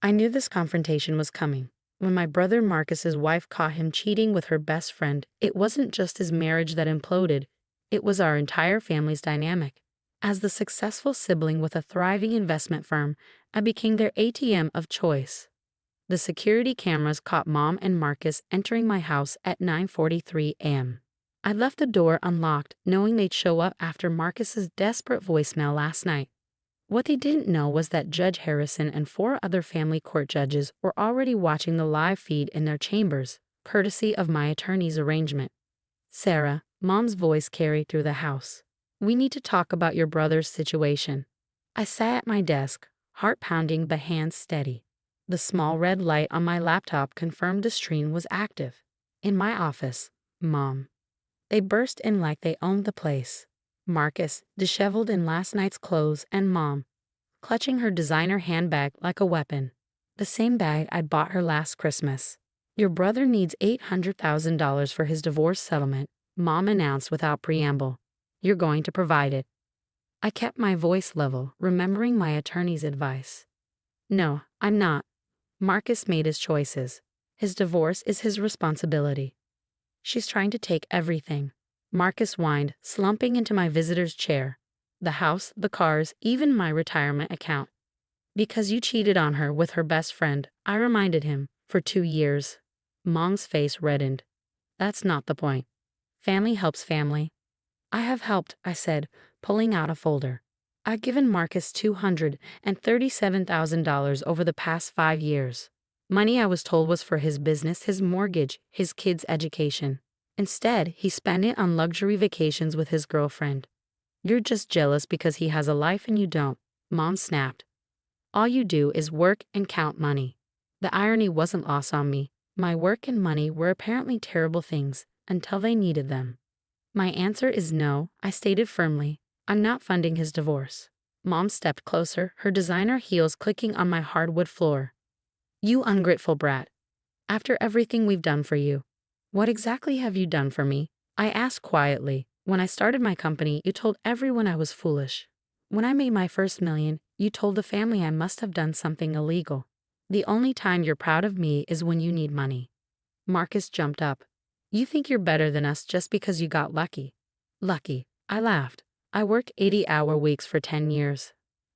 I knew this confrontation was coming. When my brother Marcus's wife caught him cheating with her best friend, it wasn't just his marriage that imploded, it was our entire family's dynamic. As the successful sibling with a thriving investment firm, I became their ATM of choice. The security cameras caught Mom and Marcus entering my house at 9:43 a.m. I left the door unlocked, knowing they'd show up after Marcus's desperate voicemail last night. What they didn't know was that Judge Harrison and 4 other family court judges were already watching the live feed in their chambers, courtesy of my attorney's arrangement. Sarah, Mom's voice carried through the house. We need to talk about your brother's situation. I sat at my desk, heart pounding but hands steady. The small red light on my laptop confirmed the stream was active. In my office, Mom. They burst in like they owned the place. Marcus, disheveled in last night's clothes, and Mom, clutching her designer handbag like a weapon. The same bag I bought her last Christmas. Your brother needs $800,000 for his divorce settlement, Mom announced without preamble. You're going to provide it. I kept my voice level, remembering my attorney's advice. No, I'm not. Marcus made his choices. His divorce is his responsibility. She's trying to take everything. Marcus whined, slumping into my visitor's chair. The house, the cars, even my retirement account. Because you cheated on her with her best friend, I reminded him, for 2 years. Mom's face reddened. That's not the point. Family helps family. I have helped, I said, pulling out a folder. I've given Marcus $237,000 over the past 5 years. Money I was told was for his business, his mortgage, his kids' education. Instead, he spent it on luxury vacations with his girlfriend. You're just jealous because he has a life and you don't, Mom snapped. All you do is work and count money. The irony wasn't lost on me. My work and money were apparently terrible things until they needed them. My answer is no, I stated firmly. I'm not funding his divorce. Mom stepped closer, her designer heels clicking on my hardwood floor. You ungrateful brat. After everything we've done for you. What exactly have you done for me? I asked quietly. When I started my company, you told everyone I was foolish. When I made my first million, you told the family I must have done something illegal. The only time you're proud of me is when you need money. Marcus jumped up. You think you're better than us just because you got lucky. Lucky, I laughed. I worked 80-hour weeks for 10 years.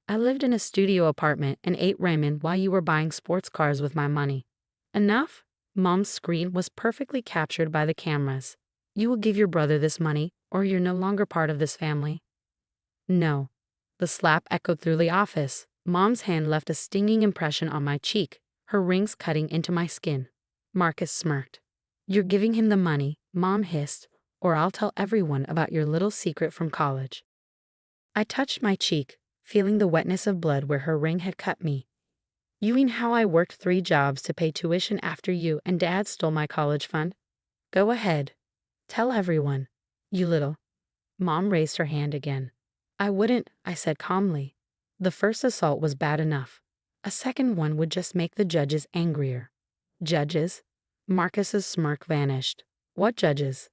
I lived in a studio apartment and ate ramen while you were buying sports cars with my money. Enough? Mom's scream was perfectly captured by the cameras. You will give your brother this money, or you're no longer part of this family. No. The slap echoed through the office. Mom's hand left a stinging impression on my cheek, her rings cutting into my skin. Marcus smirked. You're giving him the money, Mom hissed, or I'll tell everyone about your little secret from college. I touched my cheek, feeling the wetness of blood where her ring had cut me. You mean how I worked 3 jobs to pay tuition after you and Dad stole my college fund? Go ahead. Tell everyone. You little. Mom raised her hand again. I wouldn't, I said calmly. The first assault was bad enough. A second one would just make the judges angrier. Judges? Marcus's smirk vanished. What judges?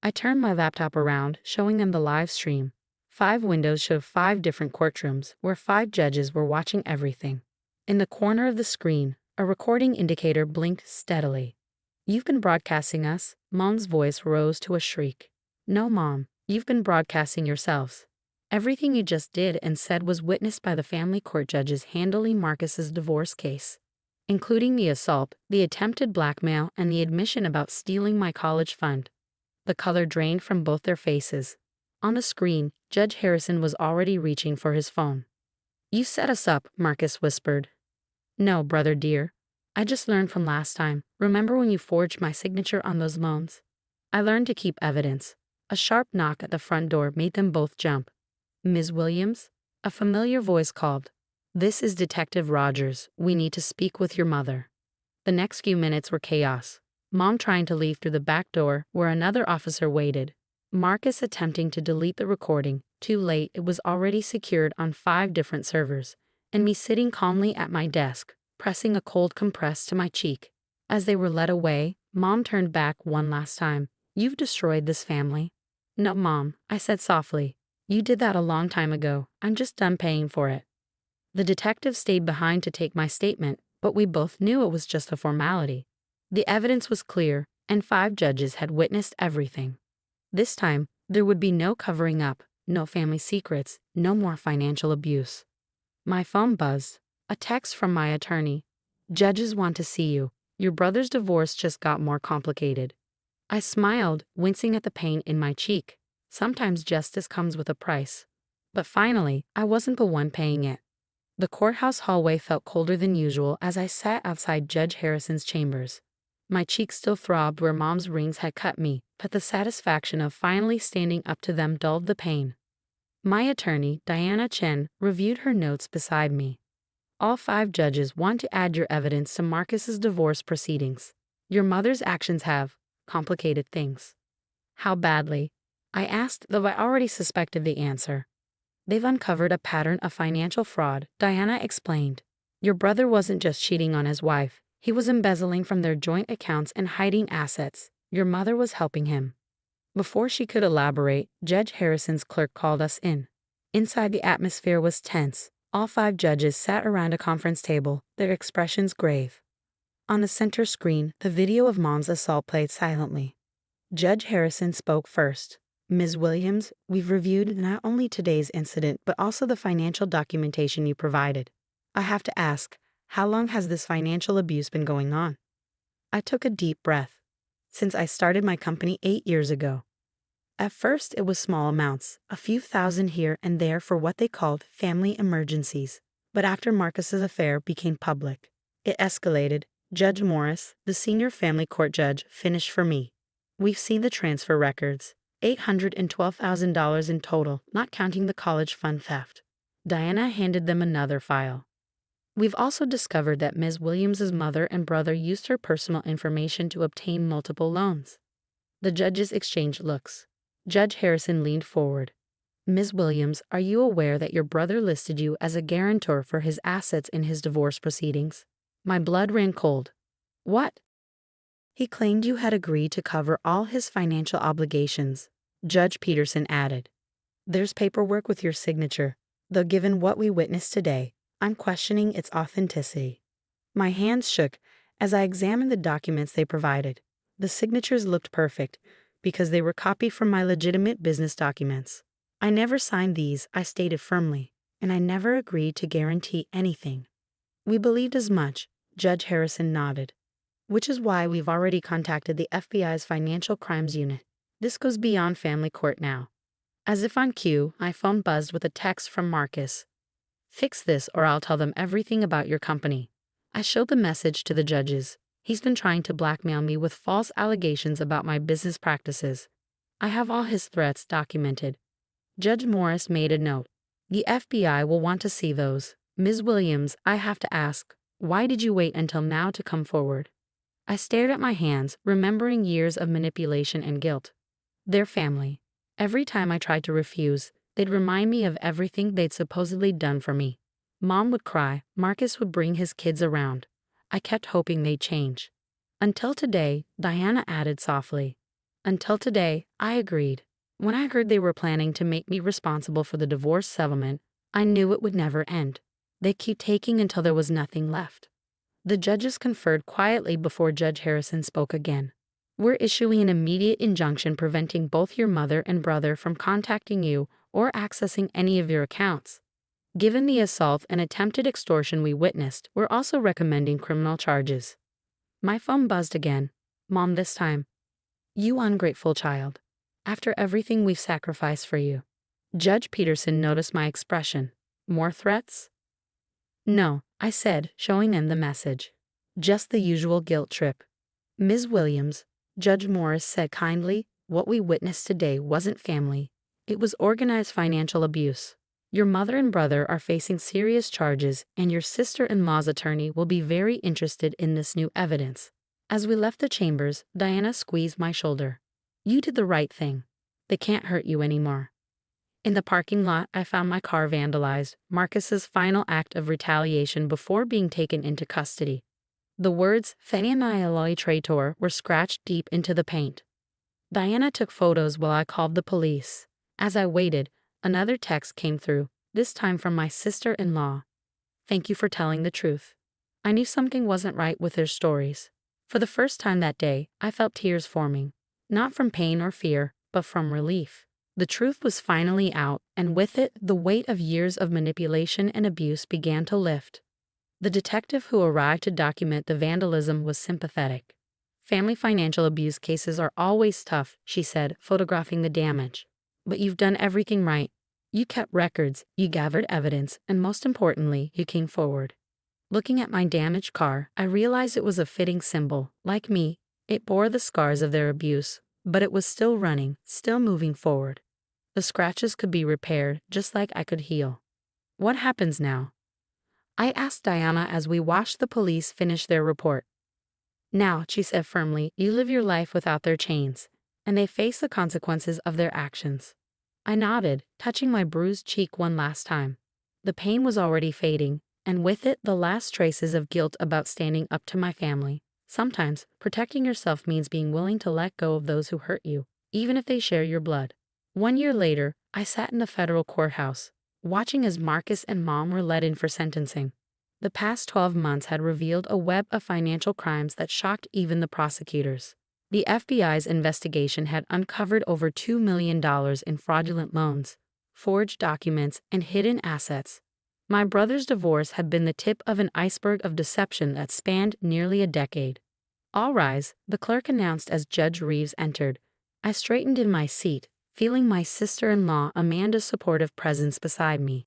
I turned my laptop around, showing them the live stream. 5 windows showed 5 different courtrooms where 5 judges were watching everything. In the corner of the screen, a recording indicator blinked steadily. You've been broadcasting us, Mom's voice rose to a shriek. No, Mom, you've been broadcasting yourselves. Everything you just did and said was witnessed by the family court judges handling Marcus's divorce case, including the assault, the attempted blackmail, and the admission about stealing my college fund. The color drained from both their faces. On the screen, Judge Harrison was already reaching for his phone. You set us up, Marcus whispered. No, brother dear. I just learned from last time. Remember when you forged my signature on those loans? I learned to keep evidence. A sharp knock at the front door made them both jump. Ms. Williams? A familiar voice called. This is Detective Rogers. We need to speak with your mother. The next few minutes were chaos. Mom trying to leave through the back door where another officer waited. Marcus attempting to delete the recording. Too late, it was already secured on 5 different servers, and me sitting calmly at my desk, pressing a cold compress to my cheek. As they were led away, Mom turned back one last time. You've destroyed this family. No, Mom, I said softly. You did that a long time ago. I'm just done paying for it. The detective stayed behind to take my statement, But we both knew it was just a formality. The evidence was clear, and 5 judges had witnessed everything. This time, there would be no covering up, no family secrets, no more financial abuse. My phone buzzed. A text from my attorney. Judges want to see you. Your brother's divorce just got more complicated. I smiled, wincing at the pain in my cheek. Sometimes justice comes with a price. But finally, I wasn't the one paying it. The courthouse hallway felt colder than usual as I sat outside Judge Harrison's chambers. My cheeks still throbbed where Mom's rings had cut me, but the satisfaction of finally standing up to them dulled the pain. My attorney, Diana Chen, reviewed her notes beside me. All 5 judges want to add your evidence to Marcus's divorce proceedings. Your mother's actions have complicated things. How badly? I asked, though I already suspected the answer. They've uncovered a pattern of financial fraud, Diana explained. Your brother wasn't just cheating on his wife, he was embezzling from their joint accounts and hiding assets. Your mother was helping him. Before she could elaborate, Judge Harrison's clerk called us in. Inside, the atmosphere was tense. All 5 judges sat around a conference table, their expressions grave. On the center screen, the video of Mom's assault played silently. Judge Harrison spoke first. Ms. Williams, we've reviewed not only today's incident but also the financial documentation you provided. I have to ask, how long has this financial abuse been going on? I took a deep breath. Since I started my company 8 years ago. At first, it was small amounts, a few thousand here and there for what they called family emergencies. But after Marcus's affair became public, it escalated. Judge Morris, the senior family court judge, finished for me. We've seen the transfer records. $812,000 in total, not counting the college fund theft. Diana handed them another file. We've also discovered that Ms. Williams's mother and brother used her personal information to obtain multiple loans. The judges exchanged looks. Judge Harrison leaned forward. Ms. Williams, are you aware that your brother listed you as a guarantor for his assets in his divorce proceedings? My blood ran cold. What? He claimed you had agreed to cover all his financial obligations, Judge Peterson added. There's paperwork with your signature, though given what we witnessed today, I'm questioning its authenticity. My hands shook as I examined the documents they provided. The signatures looked perfect, because they were copied from my legitimate business documents. I never signed these, I stated firmly, and I never agreed to guarantee anything. We believed as much, Judge Harrison nodded. Which is why we've already contacted the FBI's Financial Crimes Unit. This goes beyond family court now. As if on cue, my phone buzzed with a text from Marcus. Fix this or I'll tell them everything about your company. I showed the message to the judges. He's been trying to blackmail me with false allegations about my business practices. I have all his threats documented. Judge Morris made a note. The FBI will want to see those. Ms. Williams, I have to ask, why did you wait until now to come forward? I stared at my hands, remembering years of manipulation and guilt. Their family. Every time I tried to refuse, they'd remind me of everything they'd supposedly done for me. Mom would cry, Marcus would bring his kids around. I kept hoping they'd change. Until today, Diana added softly. Until today, I agreed. When I heard they were planning to make me responsible for the divorce settlement, I knew it would never end. They'd keep taking until there was nothing left. The judges conferred quietly before Judge Harrison spoke again. We're issuing an immediate injunction preventing both your mother and brother from contacting you or accessing any of your accounts. Given the assault and attempted extortion we witnessed, we're also recommending criminal charges. My phone buzzed again. Mom this time. You ungrateful child. After everything we've sacrificed for you. Judge Peterson noticed my expression. More threats? No, I said, showing them the message. Just the usual guilt trip. Ms. Williams, Judge Morris said kindly, what we witnessed today wasn't family. It was organized financial abuse. Your mother and brother are facing serious charges, and your sister-in-law's attorney will be very interested in this new evidence. As we left the chambers, Diana squeezed my shoulder. You did the right thing. They can't hurt you anymore. In the parking lot, I found my car vandalized, Marcus's final act of retaliation before being taken into custody. The words "Familydrama traitor" were scratched deep into the paint. Diana took photos while I called the police. As I waited, another text came through, this time from my sister-in-law. Thank you for telling the truth. I knew something wasn't right with their stories. For the first time that day, I felt tears forming, not from pain or fear, but from relief. The truth was finally out, and with it, the weight of years of manipulation and abuse began to lift. The detective who arrived to document the vandalism was sympathetic. Family financial abuse cases are always tough, she said, photographing the damage. But you've done everything right. You kept records, you gathered evidence, and most importantly, you came forward. Looking at my damaged car, I realized it was a fitting symbol. Like me, it bore the scars of their abuse, but it was still running, still moving forward. The scratches could be repaired, just like I could heal. What happens now? I asked Diana as we watched the police finish their report. Now, she said firmly, you live your life without their chains, and they face the consequences of their actions. I nodded, touching my bruised cheek one last time. The pain was already fading, and with it the last traces of guilt about standing up to my family. Sometimes, protecting yourself means being willing to let go of those who hurt you, even if they share your blood. 1 year later, I sat in the federal courthouse, watching as Marcus and Mom were led in for sentencing. The past 12 months had revealed a web of financial crimes that shocked even the prosecutors. The FBI's investigation had uncovered over $2 million in fraudulent loans, forged documents, and hidden assets. My brother's divorce had been the tip of an iceberg of deception that spanned nearly a decade. All rise, the clerk announced as Judge Reeves entered. I straightened in my seat, feeling my sister-in-law Amanda's supportive presence beside me.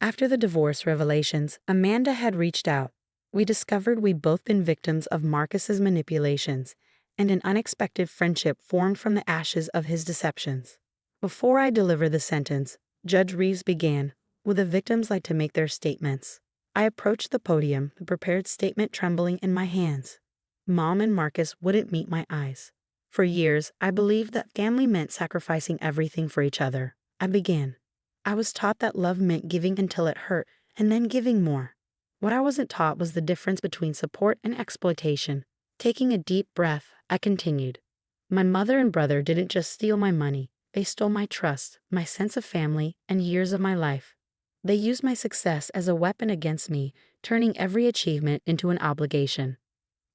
After the divorce revelations, Amanda had reached out. We discovered we'd both been victims of Marcus's manipulations, and an unexpected friendship formed from the ashes of his deceptions. Before I delivered the sentence, Judge Reeves began, would the victims like to make their statements? I approached the podium, the prepared statement trembling in my hands. Mom and Marcus wouldn't meet my eyes. For years, I believed that family meant sacrificing everything for each other. I began. I was taught that love meant giving until it hurt, and then giving more. What I wasn't taught was the difference between support and exploitation. Taking a deep breath, I continued. My mother and brother didn't just steal my money, they stole my trust, my sense of family, and years of my life. They used my success as a weapon against me, turning every achievement into an obligation.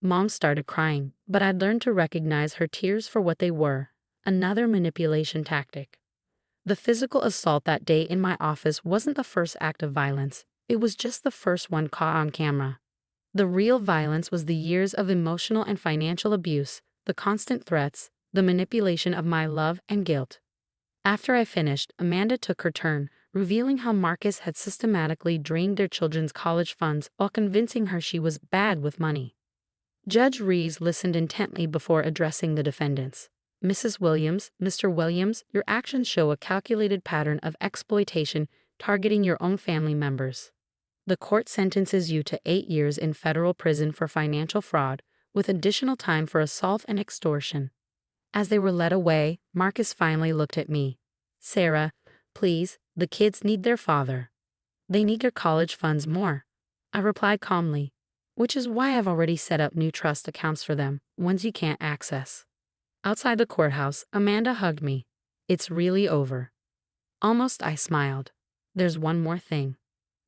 Mom started crying, but I'd learned to recognize her tears for what they were, another manipulation tactic. The physical assault that day in my office wasn't the first act of violence, it was just the first one caught on camera. The real violence was the years of emotional and financial abuse, the constant threats, the manipulation of my love and guilt. After I finished, Amanda took her turn, revealing how Marcus had systematically drained their children's college funds while convincing her she was bad with money. Judge Reeves listened intently before addressing the defendants. Mrs. Williams, Mr. Williams, your actions show a calculated pattern of exploitation targeting your own family members. The court sentences you to 8 years in federal prison for financial fraud, with additional time for assault and extortion. As they were led away, Marcus finally looked at me. Sarah, please, the kids need their father. They need their college funds more. I replied calmly, which is why I've already set up new trust accounts for them, ones you can't access. Outside the courthouse, Amanda hugged me. It's really over. Almost, I smiled. There's one more thing.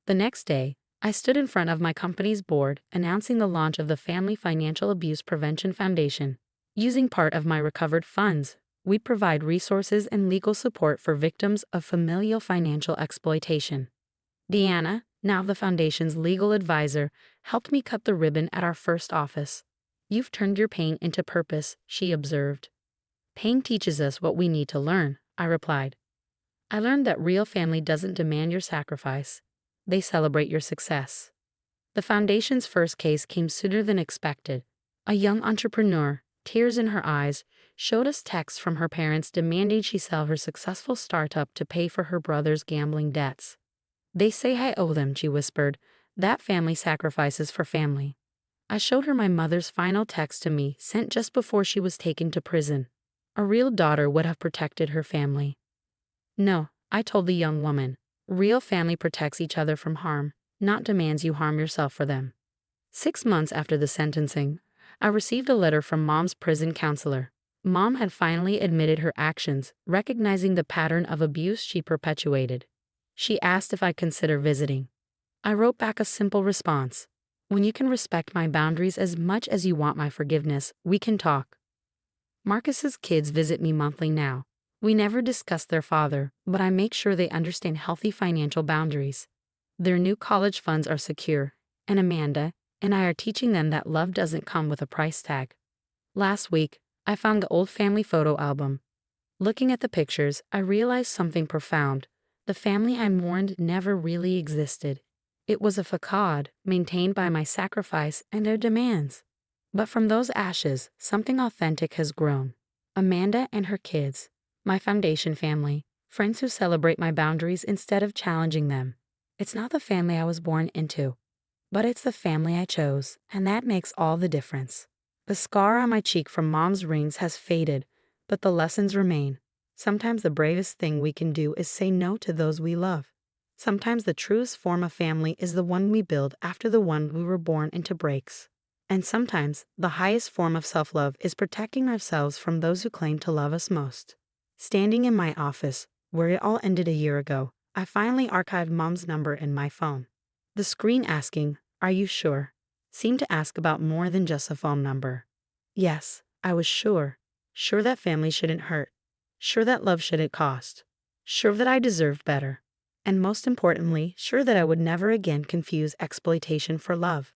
The next day, I stood in front of my company's board announcing the launch of the Family Financial Abuse Prevention Foundation. Using part of my recovered funds, we provide resources and legal support for victims of familial financial exploitation. Deanna, now the foundation's legal advisor, helped me cut the ribbon at our first office. You've turned your pain into purpose, she observed. Pain teaches us what we need to learn, I replied. I learned that real family doesn't demand your sacrifice. They celebrate your success. The foundation's first case came sooner than expected. A young entrepreneur, tears in her eyes, showed us texts from her parents demanding she sell her successful startup to pay for her brother's gambling debts. They say I owe them, she whispered. That family sacrifices for family. I showed her my mother's final text to me, sent just before she was taken to prison. A real daughter would have protected her family. No, I told the young woman. Real family protects each other from harm, not demands you harm yourself for them. 6 months after the sentencing, I received a letter from Mom's prison counselor. Mom had finally admitted her actions, recognizing the pattern of abuse she perpetuated. She asked if I'd consider visiting. I wrote back a simple response. When you can respect my boundaries as much as you want my forgiveness, we can talk. Marcus's kids visit me monthly now. We never discuss their father, but I make sure they understand healthy financial boundaries. Their new college funds are secure, and Amanda and I are teaching them that love doesn't come with a price tag. Last week, I found the old family photo album. Looking at the pictures, I realized something profound. The family I mourned never really existed. It was a facade maintained by my sacrifice and their demands. But from those ashes, something authentic has grown. Amanda and her kids, my foundation family, friends who celebrate my boundaries instead of challenging them. It's not the family I was born into, but it's the family I chose, and that makes all the difference. The scar on my cheek from mom's rings has faded, but the lessons remain. Sometimes the bravest thing we can do is say no to those we love. Sometimes the truest form of family is the one we build after the one we were born into breaks. And sometimes the highest form of self-love is protecting ourselves from those who claim to love us most. Standing in my office, where it all ended a year ago, I finally archived mom's number in my phone. The screen asking, "Are you sure?" seemed to ask about more than just a phone number. Yes, I was sure. Sure that family shouldn't hurt. Sure that love shouldn't cost. Sure that I deserved better. And most importantly, sure that I would never again confuse exploitation for love.